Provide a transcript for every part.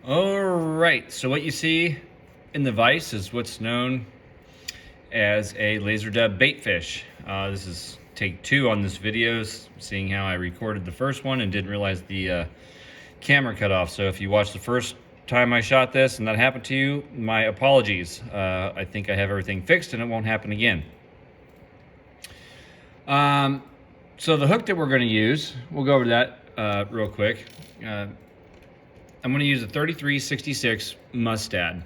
All right, so what you see in the vise is what's known as a laser dub baitfish. This is take 2 on this video, seeing how I recorded the first one and didn't realize the camera cut off. So if you watched the first time I shot this and that happened to you, my apologies. I think I have everything fixed and it won't happen again. So the hook that we're going to use, we'll go over that real quick. I'm going to use a 3366 Mustad.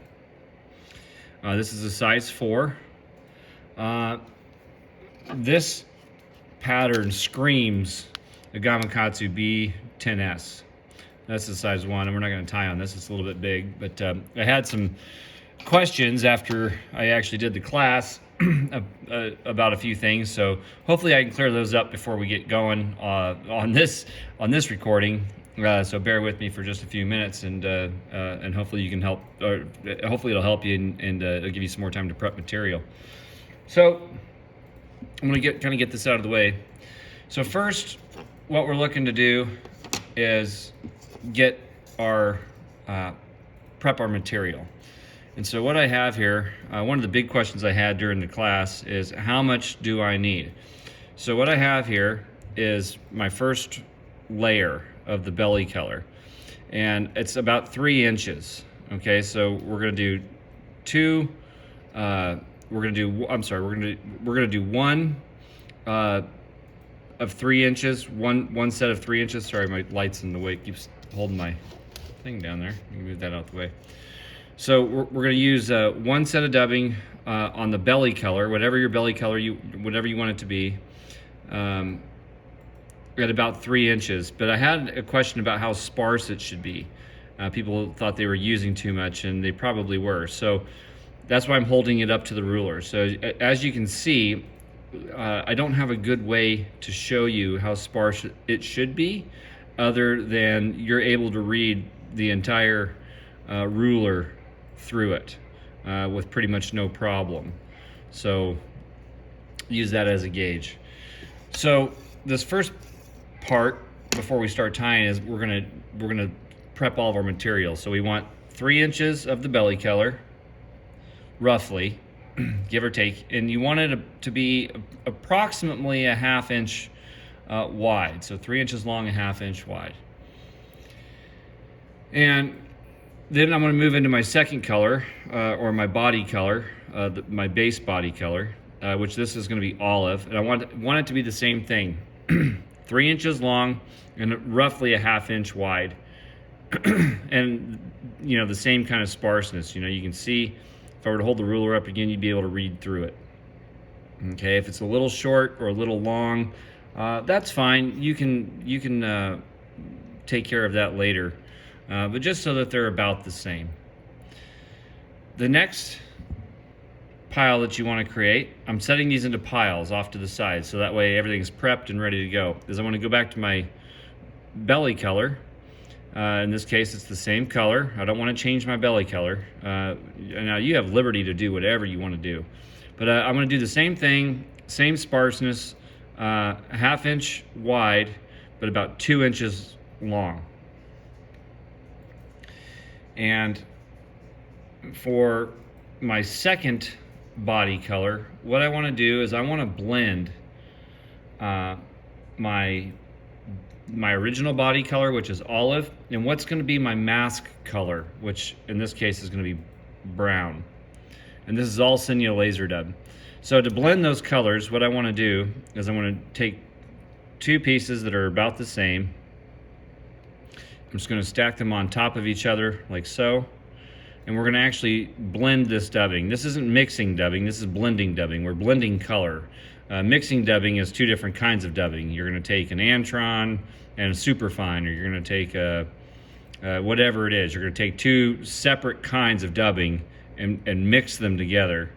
This is a size 4. This pattern screams a Gamakatsu B10S. That's the size 1, and we're not going to tie on this. It's a little bit big, but I had some questions after I actually did the class about a few things, so hopefully I can clear those up before we get going on this recording. So bear with me for just a few minutes, and hopefully you can help, or hopefully it'll help you, and it'll give you some more time to prep material. So I'm going to get this out of the way. So first, what we're looking to do is get our prep our material. And so what I have here, one of the big questions I had during the class is how much do I need? So what I have here is my first layer of the belly color, and it's about 3 inches. Okay, so we're gonna do we're gonna do one of 3 inches, one set of 3 inches. Sorry, my light's in the way, it keeps holding my thing down there. You can move that out of the way. So we're going to use one set of dubbing on the belly color, whatever your belly color, whatever you want it to be, at about 3 inches. But I had a question about how sparse it should be. People thought they were using too much, and they probably were. So that's why I'm holding it up to the ruler. So as you can see, I don't have a good way to show you how sparse it should be, other than you're able to read the entire ruler through it with pretty much no problem. So use that as a gauge. So this first part, before we start tying, is we're gonna prep all of our material. So we want 3 inches of the belly color, roughly, give or take, and you want it to be approximately a 1/2 inch wide. So 3 inches long, a 1/2 inch wide. And then I'm going to move into my second color, or my body color, my base body color, which this is going to be olive. And I want it to be the same thing, 3 inches long and roughly a 1/2 inch wide. And, you know, the same kind of sparseness. You know, you can see, if I were to hold the ruler up again, you'd be able to read through it. Okay, if it's a little short or a little long, that's fine. You can take care of that later. But just so that they're about the same. The next pile that you want to create, I'm setting these into piles off to the side, so that way everything's prepped and ready to go. Is I want to go back to my belly color. In this case, it's the same color. I don't want to change my belly color. Now you have liberty to do whatever you want to do. But I'm going to do the same thing, same sparseness, a 1/2 inch wide, but about 2 inches long. And for my second body color, what I want to do is I want to blend my original body color, which is olive, and what's going to be my mask color, which in this case is going to be brown. And this is all Cinia laser dub. So to blend those colors, what I want to do is I want to take 2 pieces that are about the same. I'm just going to stack them on top of each other like so, and we're going to actually blend this dubbing. This isn't mixing dubbing, this is blending dubbing. We're blending color. Mixing dubbing is 2 different kinds of dubbing. You're going to take an Antron and a superfine, or you're going to take whatever it is. You're going to take 2 separate kinds of dubbing and mix them together.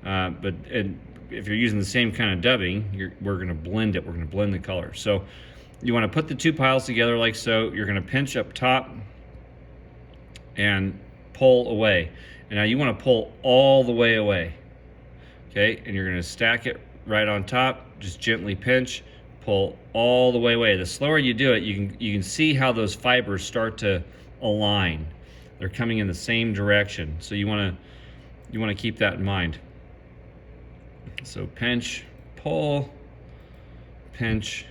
But if you're using the same kind of dubbing, we're going to blend it. We're going to blend the color. So you want to put the 2 piles together like so. You're going to pinch up top and pull away. And now you want to pull all the way away. Okay, and you're going to stack it right on top. Just gently pinch, pull all the way away. The slower you do it, you can see how those fibers start to align. They're coming in the same direction. So you want to keep that in mind. So pinch, pull, pinch,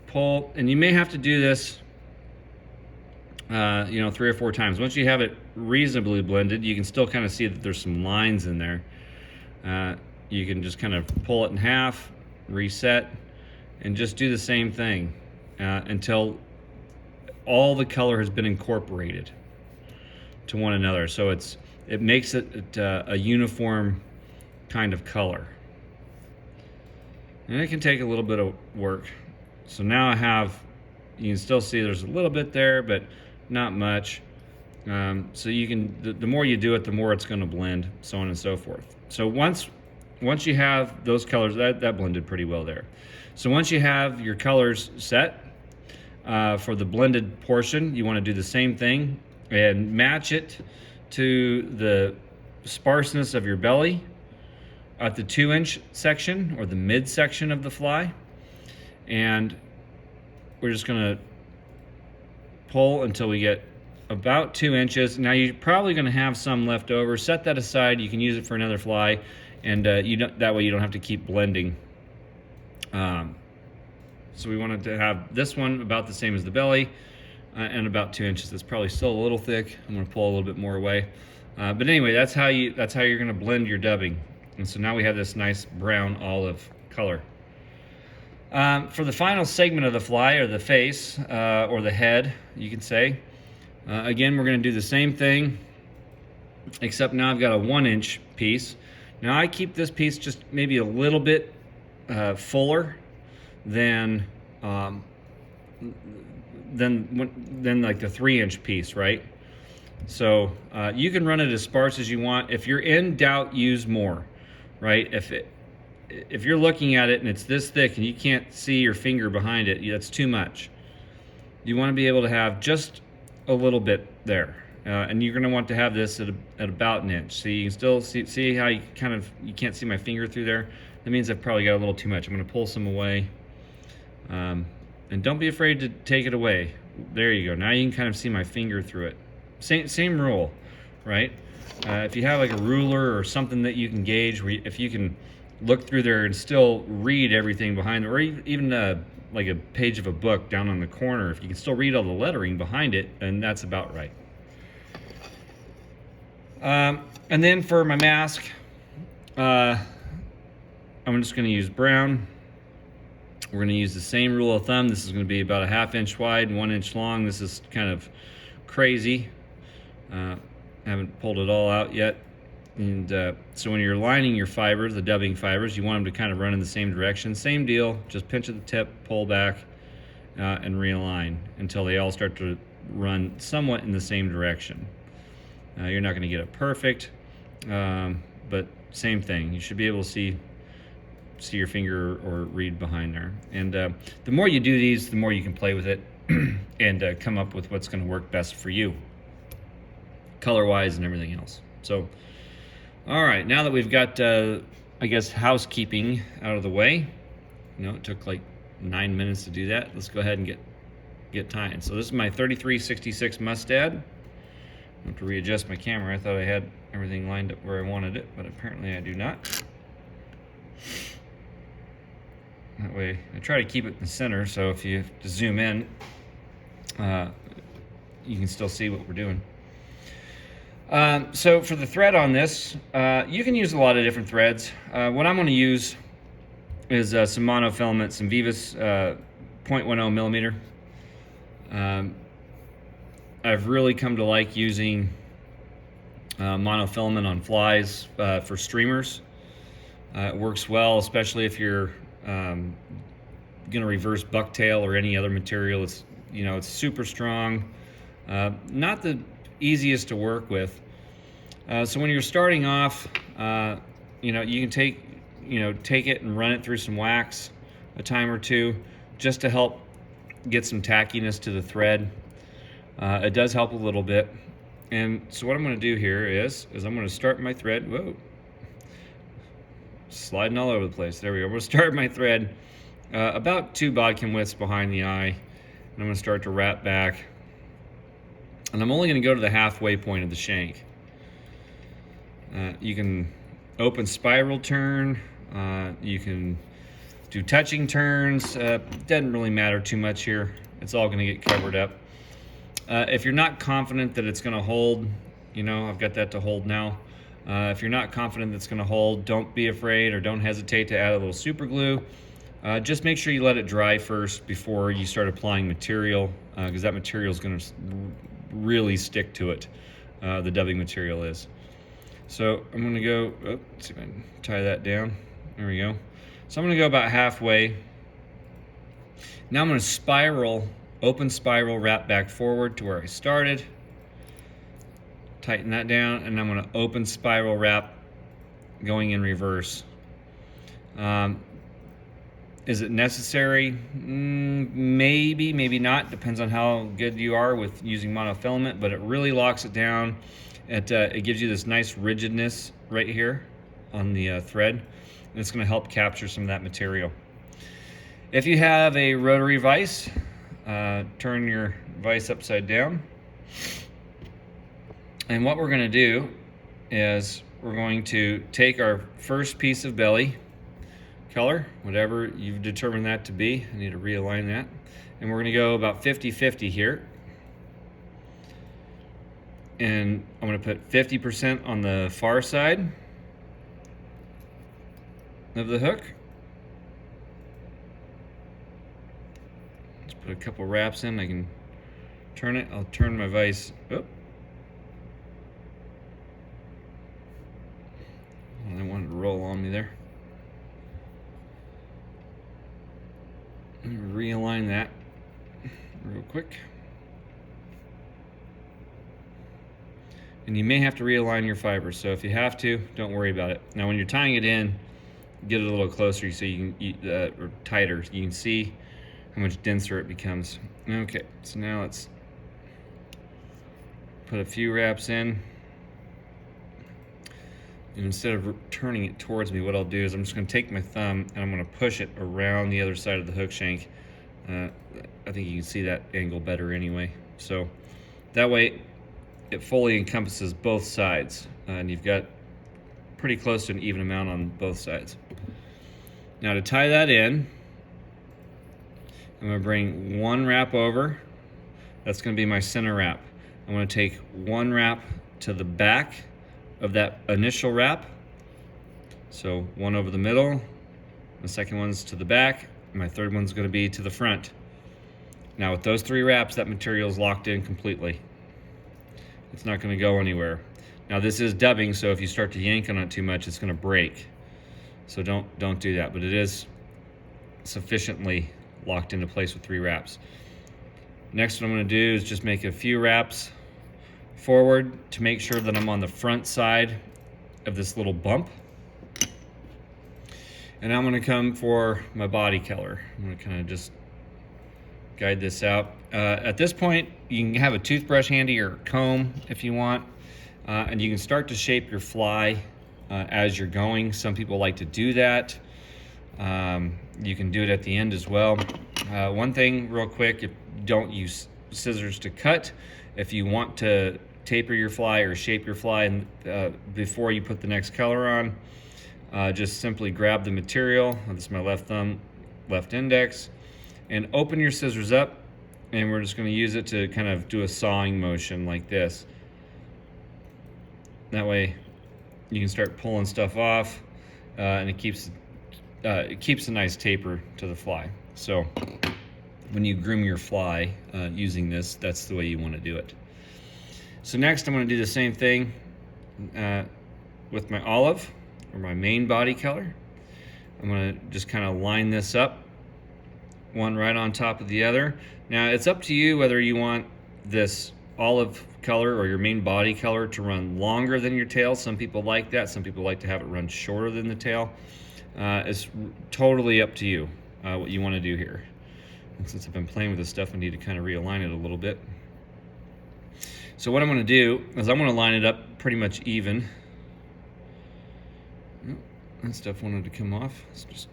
pull, and you may have to do this 3 or 4 times. Once you have it reasonably blended, you can still kind of see that there's some lines in there. You can just kind of pull it in half, reset, and just do the same thing until all the color has been incorporated to one another. So it makes it a uniform kind of color. And it can take a little bit of work. So now you can still see there's a little bit there, but not much. So you can, the more you do it, the more it's going to blend, so on and so forth. So once you have those colors, that blended pretty well there. So once you have your colors set for the blended portion, you want to do the same thing and match it to the sparseness of your belly at the 2-inch section or the mid section of the fly. And we're just going to pull until we get about 2 inches. Now you're probably going to have some left over. Set that aside. You can use it for another fly, and that way you don't have to keep blending. So we wanted to have this one about the same as the belly, and about 2 inches. It's probably still a little thick. I'm going to pull a little bit more away. But anyway, that's how you're going to blend your dubbing. And so now we have this nice brown olive color. For the final segment of the fly, or the face, or the head, you can say, again, we're going to do the same thing, except now I've got a 1-inch piece. Now I keep this piece just maybe a little bit fuller than like the 3-inch piece, right? So you can run it as sparse as you want. If you're in doubt, use more, right? If you're looking at it and it's this thick and you can't see your finger behind it, that's too much. You want to be able to have just a little bit there. And you're going to want to have this at about 1 inch. So you can still see how you can't see my finger through there. That means I've probably got a little too much. I'm going to pull some away. And don't be afraid to take it away. There you go. Now you can kind of see my finger through it. Same rule, right? If you have like a ruler or something that you can gauge, if you can look through there and still read everything behind it, or even like a page of a book down on the corner, if you can still read all the lettering behind it, then that's about right. And then for my mask, I'm just going to use brown. We're going to use the same rule of thumb. This is going to be about a 1/2 inch wide, 1 inch long. This is kind of crazy. Haven't pulled it all out yet. And so when you're lining your fibers, the dubbing fibers, you want them to kind of run in the same direction. Same deal, just pinch at the tip, pull back, and realign until they all start to run somewhat in the same direction. You're not going to get it perfect, but same thing. You should be able to see your finger or read behind there. And the more you do these, the more you can play with it and come up with what's going to work best for you, color-wise and everything else. So, all right, now that we've got, I guess, housekeeping out of the way, it took like 9 minutes to do that. Let's go ahead and get tying. So this is my 3366 mustad. I have to readjust my camera. I thought I had everything lined up where I wanted it, but apparently I do not. That way, I try to keep it in the center, so if you have to zoom in, you can still see what we're doing. So for the thread on this, you can use a lot of different threads. What I'm going to use is some monofilament, some Vivas 0.10 millimeter. I've really come to like using monofilament on flies for streamers. It works well, especially if you're going to reverse bucktail or any other material. It's super strong, not the easiest to work with. So when you're starting off, you can take it and run it through some wax a time or two, just to help get some tackiness to the thread. It does help a little bit. And so what I'm going to do here is I'm going to start my thread. Whoa. Sliding all over the place. There we go. I'm going to start my thread about 2 bodkin widths behind the eye. And I'm going to start to wrap back And I'm only going to go to the halfway point of the shank. You can open spiral turn, you can do touching turns. Doesn't really matter too much here. It's all going to get covered up. If you're not confident that it's going to hold, I've got that to hold now. If you're not confident that it's going to hold, don't be afraid or don't hesitate to add a little super glue. Just make sure you let it dry first before you start applying material, because that material is going to really stick to it. The dubbing material is. So I'm going to go, let's see if I can tie that down. There we go. So I'm going to go about halfway. Now I'm going to open spiral, wrap back forward to where I started. Tighten that down, and I'm going to open spiral wrap going in reverse. Is it necessary? Maybe, maybe not. Depends on how good you are with using monofilament, but it really locks it down. It gives you this nice rigidness right here on the thread, and it's going to help capture some of that material. If you have a rotary vise, turn your vise upside down. And what we're going to do is we're going to take our first piece of belly color, whatever you've determined that to be. I need to realign that. And we're going to go about 50-50 here. And I'm going to put 50% on the far side of the hook. Let's put a couple wraps in. I can turn it. I'll turn my vise. Oh. I wanted to roll on me there. Let me realign that real quick. And you may have to realign your fibers, so if you have to, don't worry about it. Now when you're tying it in, get it a little closer so you can, or tighter, you can see how much denser it becomes. Okay, so now let's put a few wraps in. And instead of turning it towards me, what I'll do is I'm just going to take my thumb and I'm going to push it around the other side of the hook shank. I think you can see that angle better anyway. So that way it fully encompasses both sides, and you've got pretty close to an even amount on both sides. Now to tie that in, I'm going to bring one wrap over. That's going to be my center wrap. I'm going to take one wrap to the back of that initial wrap. So one over the middle, the second one's to the back, and my third one's going to be to the front. Now with those three wraps, that material is locked in completely. It's not going to go anywhere. Now this is dubbing, so if you start to yank on it too much, it's going to break. So don't do that, but it is sufficiently locked into place with three wraps. Next, what I'm going to do is just make a few wraps forward to make sure that I'm on the front side of this little bump. And I'm going to come for my body color. I'm going to kind of just guide this out. At this point, you can have a toothbrush handy or a comb if you want, and you can start to shape your fly as you're going. Some people like to do that. You can do it at the end as well. One thing real quick, don't use scissors to cut. If you want to taper your fly or shape your fly before you put the next color on, just simply grab the material. This is my left thumb, left index, and open your scissors up, and we're just going to use it to kind of do a sawing motion like this. That way you can start pulling stuff off, and it keeps a nice taper to the fly. So when you groom your fly using this, that's the way you want to do it. So next I'm going to do the same thing with my olive, or my main body color. I'm going to just kind of line this up, one right on top of the other. Now it's up to you whether you want this olive color or your main body color to run longer than your tail. Some people like that. Some people like to have it run shorter than the tail. It's totally up to you what you want to do here. And since I've been playing with this stuff, I need to kind of realign it a little bit. So what I'm going to do is I'm going to line it up pretty much even. Oh, that stuff wanted to come off. Let's just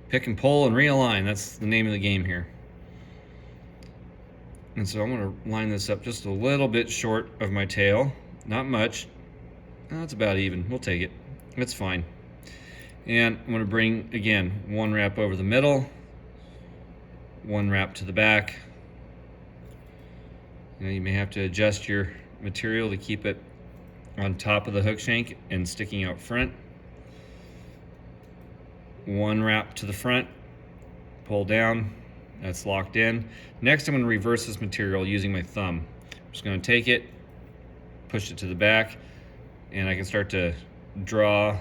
pick and pull and realign. That's the name of the game here. And so I'm going to line this up just a little bit short of my tail. Not much. Oh, it's about even. We'll take it. It's fine. And I'm going to bring, again, one wrap over the middle, one wrap to the back. You may have to adjust your material to keep it on top of the hook shank and sticking out front. One wrap to the front, pull down, that's locked in. Next, I'm going to reverse this material using my thumb. I'm just going to take it, push it to the back, and I can start to draw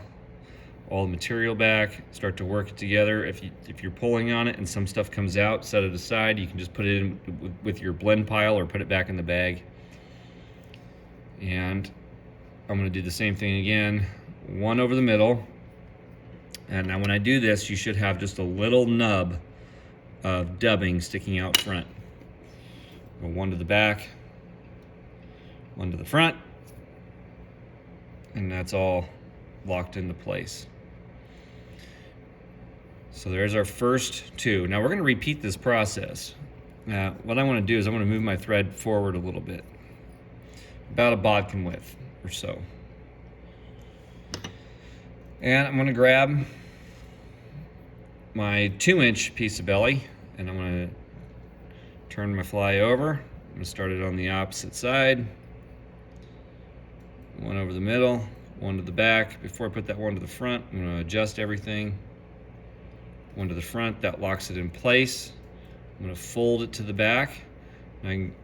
all the material back, start to work it together. If you're pulling on it and some stuff comes out, set it aside. You can just put it in with your blend pile or put it back in the bag. And I'm going to do the same thing again, one over the middle. And now when I do this, you should have just a little nub of dubbing sticking out front. Go one to the back, one to the front, and that's all locked into place. So there's our first two. Now we're going to repeat this process. What I want to do is I want to move my thread forward a little bit, about a bodkin width or so. And I'm going to grab my 2-inch piece of belly, and I'm going to turn my fly over. I'm going to start it on the opposite side. One over the middle, one to the back. Before I put that one to the front, I'm going to adjust everything. One to the front, that locks it in place. I'm going to fold it to the back. And I can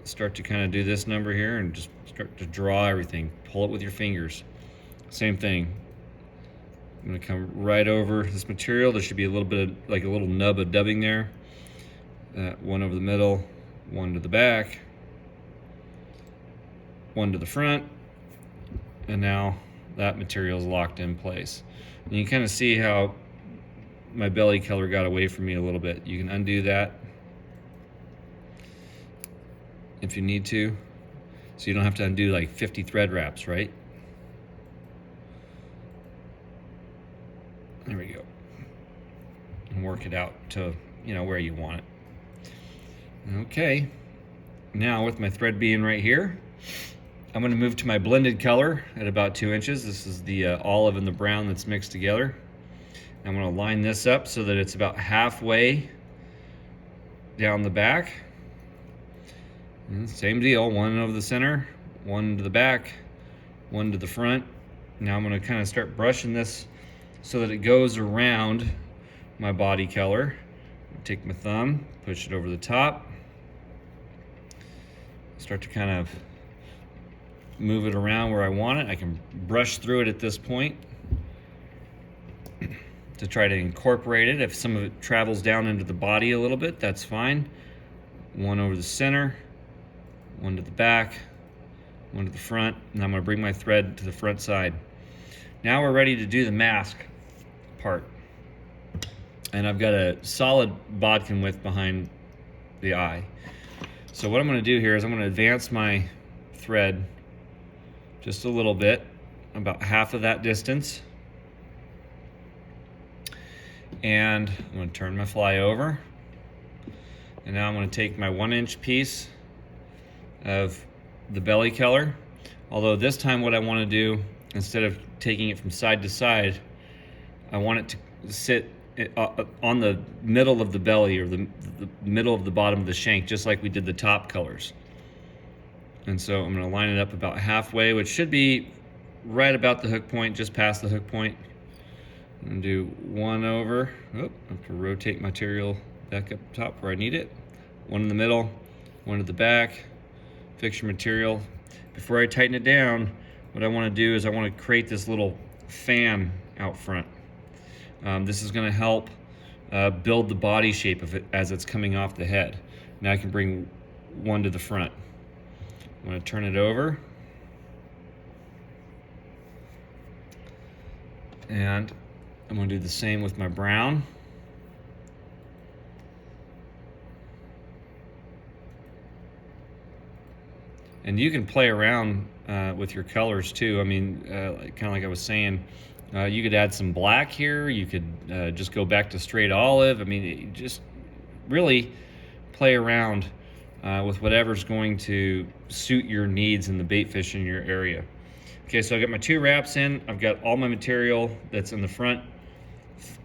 start to kind of do this number here and just start to draw everything. Pull it with your fingers. Same thing. I'm going to come right over this material. There should be a little bit of, like a little nub of dubbing there. One over the middle, one to the back, one to the front, and now that material is locked in place. And you can kind of see how my belly color got away from me a little bit. You can undo that if you need to, so you don't have to undo like 50 thread wraps, right? There we go. And work it out to, where you want it. Okay. Now with my thread being right here, I'm going to move to my blended color at about 2 inches. This is the olive and the brown that's mixed together. I'm going to line this up so that it's about halfway down the back. And same deal, one over the center, one to the back, one to the front. Now I'm going to kind of start brushing this so that it goes around my body color. Take my thumb, push it over the top, start to kind of move it around where I want it. I can brush through it at this point to try to incorporate it. If some of it travels down into the body a little bit, that's fine. One over the center, one to the back, one to the front, and I'm going to bring my thread to the front side. Now we're ready to do the mask part. And I've got a solid bodkin width behind the eye. So what I'm going to do here is I'm going to advance my thread just a little bit, about half of that distance. And I'm going to turn my fly over. And now I'm going to take my 1-inch piece of the belly color. Although this time what I want to do, instead of taking it from side to side, I want it to sit on the middle of the belly, or the middle of the bottom of the shank, just like we did the top colors. And so I'm going to line it up about halfway, which should be right about the hook point, just past the hook point. I'm going to do one over. Oh, I have to rotate material back up top where I need it. One in the middle, one to the back. Fix your material. Before I tighten it down, what I want to do is I want to create this little fan out front. This is going to help build the body shape of it as it's coming off the head. Now I can bring one to the front. I'm going to turn it over. And I'm going to do the same with my brown. And you can play around with your colors too. I mean, kind of like I was saying, you could add some black here. You could just go back to straight olive. I mean, just really play around with whatever's going to suit your needs in the bait fish in your area. Okay, so I've got my 2 wraps in. I've got all my material that's in the front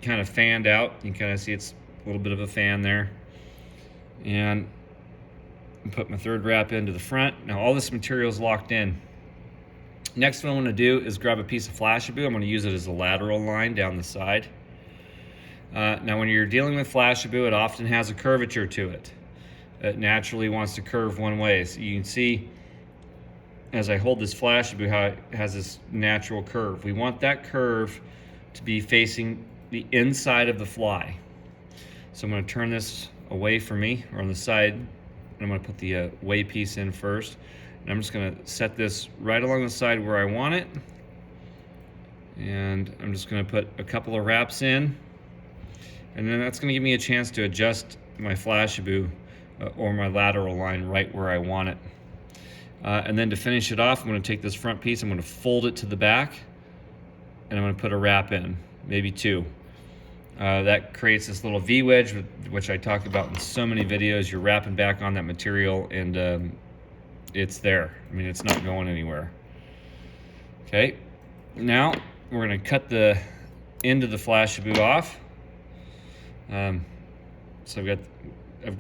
kind of fanned out. You can kind of see it's a little bit of a fan there. And put my 3rd wrap into the front. Now all this material is locked in. Next what I'm going to do is grab a piece of Flashabou. I'm going to use it as a lateral line down the side. Now when you're dealing with Flashabou, it often has a curvature to it. It naturally wants to curve one way. So you can see as I hold this Flashabou how it has this natural curve. We want that curve to be facing the inside of the fly. So I'm going to turn this away from me, or on the side, and I'm going to put the weigh piece in first. And I'm just going to set this right along the side where I want it. And I'm just going to put a couple of wraps in. And then that's going to give me a chance to adjust my Flashabou or my lateral line right where I want it. And then to finish it off, I'm going to take this front piece, I'm going to fold it to the back, and I'm going to put a wrap in, maybe 2. That creates this little V-wedge, which I talk about in so many videos. You're wrapping back on that material, and it's there. I mean, it's not going anywhere. Okay, now we're going to cut the end of the Flashabou off. So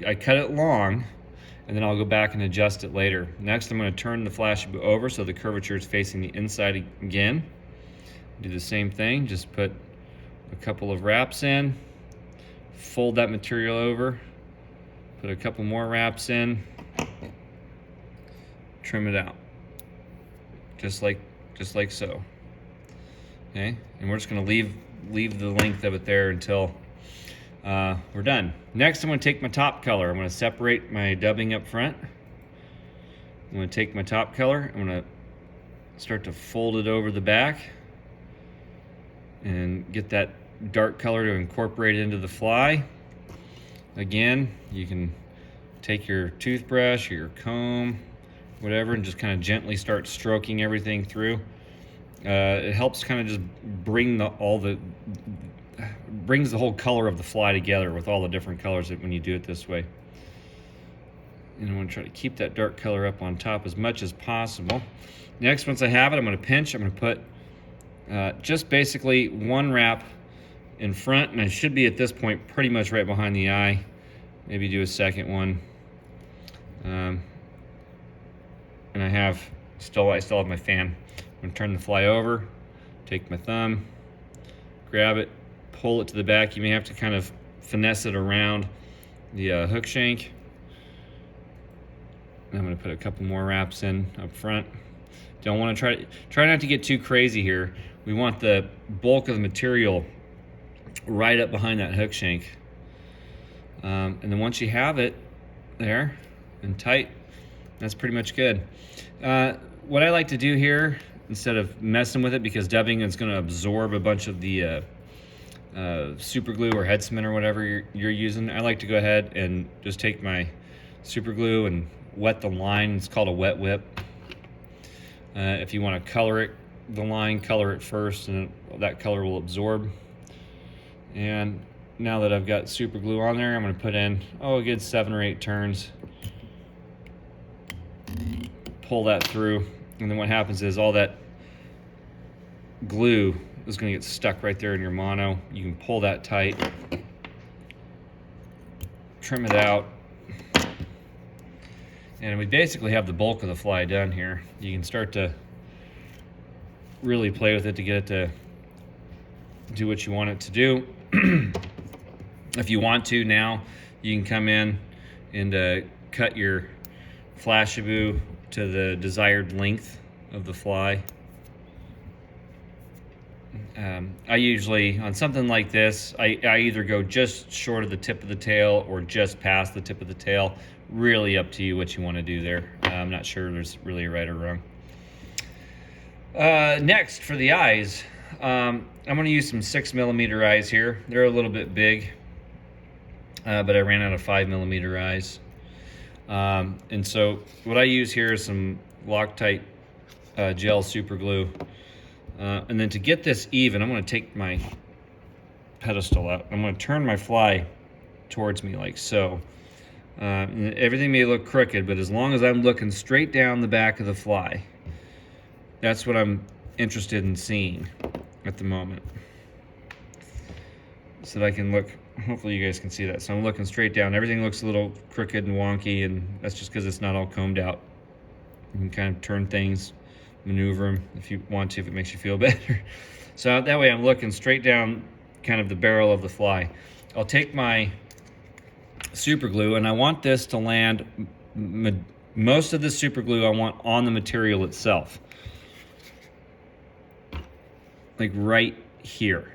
I cut it long, and then I'll go back and adjust it later. Next, I'm going to turn the Flashabou over so the curvature is facing the inside again. Do the same thing, just put a couple of wraps in, fold that material over, put a couple more wraps in, trim it out, just like so. Okay, and we're just going to leave the length of it there until we're done. Next, I'm going to take my top color. I'm going to separate my dubbing up front. I'm going to take my top color. I'm going to start to fold it over the back and get that dark color to incorporate into the fly. Again, you can take your toothbrush or your comb, whatever, and just kind of gently start stroking everything through. It helps kind of just bring brings the whole color of the fly together with all the different colors when you do it this way. And I'm going to try to keep that dark color up on top as much as possible. Next, once I have it, I'm going to pinch. I'm going to put just basically 1 wrap in front, and I should be at this point pretty much right behind the eye. Maybe do a second one. And I still have my fan. I'm going to turn the fly over, take my thumb, grab it, pull it to the back. You may have to kind of finesse it around the hook shank. And I'm going to put a couple more wraps in up front. Don't want to try not to get too crazy here. We want the bulk of the material right up behind that hook shank. And then once you have it there and tight, that's pretty much good. What I like to do here, instead of messing with it, because dubbing is going to absorb a bunch of the super glue or head cement or whatever you're using, I like to go ahead and just take my super glue and wet the line. It's called a wet whip. If you want to color it, the line, color it first, and that color will absorb. And now that I've got super glue on there, I'm going to put in a good 7 or 8 turns. Pull that through, and then what happens is all that glue is going to get stuck right there in your mono. You can pull that tight, trim it out, and we basically have the bulk of the fly done here. You can start to really play with it to get it to do what you want it to do. If you want to now, you can come in and cut your Flashabou to the desired length of the fly. I usually, on something like this, I either go just short of the tip of the tail or just past the tip of the tail. Really up to you what you want to do there. I'm not sure there's really a right or wrong. Next, for the eyes, I'm going to use some 6mm eyes here. They're a little bit big, but I ran out of 5mm eyes. And so what I use here is some Loctite gel super glue. And then to get this even, I'm going to take my pedestal out. I'm going to turn my fly towards me like so. Everything may look crooked, but as long as I'm looking straight down the back of the fly, that's what I'm interested in seeing at the moment. So that I can look, hopefully you guys can see that. So I'm looking straight down. Everything looks a little crooked and wonky, and that's just because it's not all combed out. You can kind of turn things, maneuver them if you want to, if it makes you feel better. So that way I'm looking straight down kind of the barrel of the fly. I'll take my super glue, and I want this to land, most of the super glue I want on the material itself. Like right here.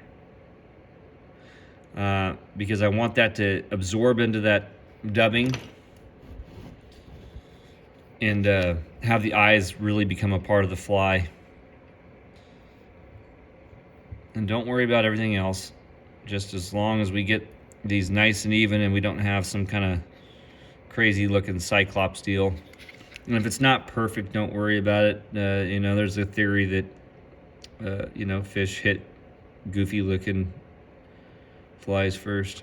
Because I want that to absorb into that dubbing and have the eyes really become a part of the fly. And don't worry about everything else, just as long as we get these nice and even and we don't have some kind of crazy looking cyclops deal. And if it's not perfect, don't worry about it. You know, there's a theory that you know, fish hit goofy looking flies first.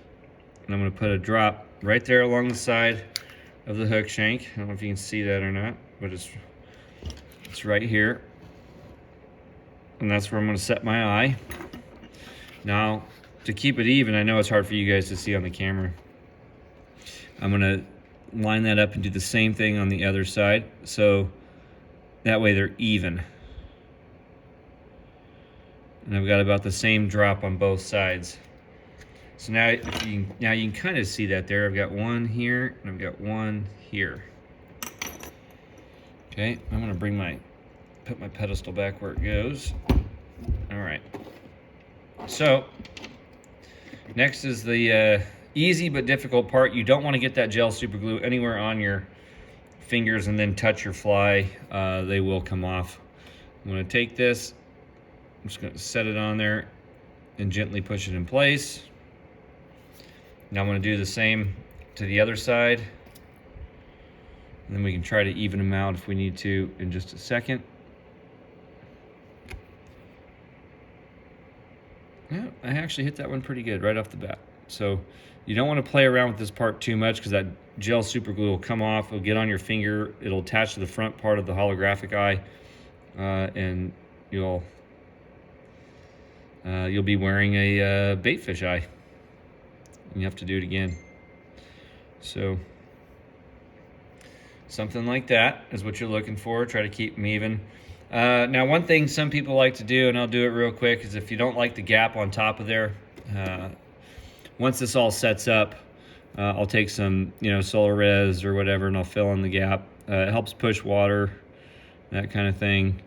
And I'm going to put a drop right there along the side of the hook shank. I don't know if you can see that or not, but it's right here. And that's where I'm going to set my eye. Now, to keep it even, I know it's hard for you guys to see on the camera. I'm going to line that up and do the same thing on the other side, so that way they're even. And I've got about the same drop on both sides. So now you can kind of see that there. I've got one here and I've got one here. Okay, I'm going to put my pedestal back where it goes. All right. So next is the easy but difficult part. You don't want to get that gel super glue anywhere on your fingers and then touch your fly. They will come off. I'm going to take this, I'm just going to set it on there and gently push it in place. Now I'm going to do the same to the other side, and then we can try to even them out if we need to in just a second. Yeah, I actually hit that one pretty good right off the bat. So you don't want to play around with this part too much, because that gel super glue will come off, it'll get on your finger, it'll attach to the front part of the holographic eye, and you'll be wearing a baitfish eye. And you have to do it again. So something like that is what you're looking for. Try to keep them even. Now, one thing some people like to do, and I'll do it real quick, is if you don't like the gap on top of there, once this all sets up, I'll take some, solar res or whatever, and I'll fill in the gap. It helps push water, that kind of thing.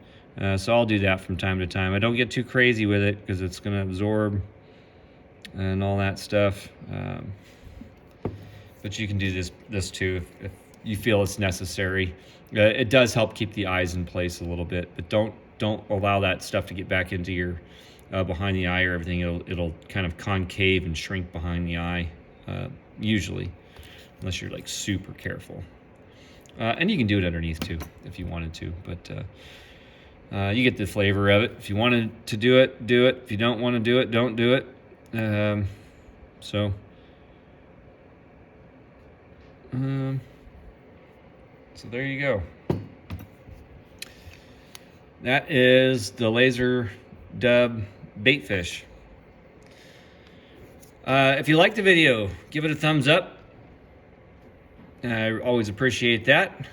So I'll do that from time to time. I don't get too crazy with it because it's going to absorb and all that stuff. But you can do this too if you feel it's necessary. It does help keep the eyes in place a little bit, but don't allow that stuff to get back into your behind the eye or everything. It'll kind of concave and shrink behind the eye, usually, unless you're like super careful. And you can do it underneath too if you wanted to, but you get the flavor of it. If you wanted to do it, do it. If you don't want to do it, don't do it. So there you go. That is the laser dub baitfish. If you like the video, give it a thumbs up. I always appreciate that.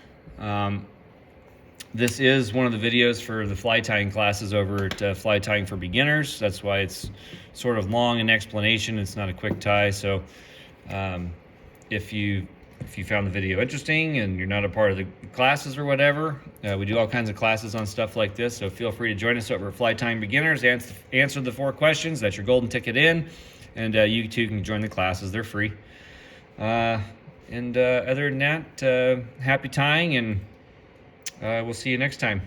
This is one of the videos for the fly tying classes over at Fly Tying for Beginners. That's why it's sort of long in explanation. It's not a quick tie. So if you found the video interesting and you're not a part of the classes or whatever, we do all kinds of classes on stuff like this. So feel free to join us over at Fly Tying Beginners. Answer the 4 questions. That's your golden ticket in. And you too can join the classes. They're free. Other than that, happy tying, and we'll see you next time.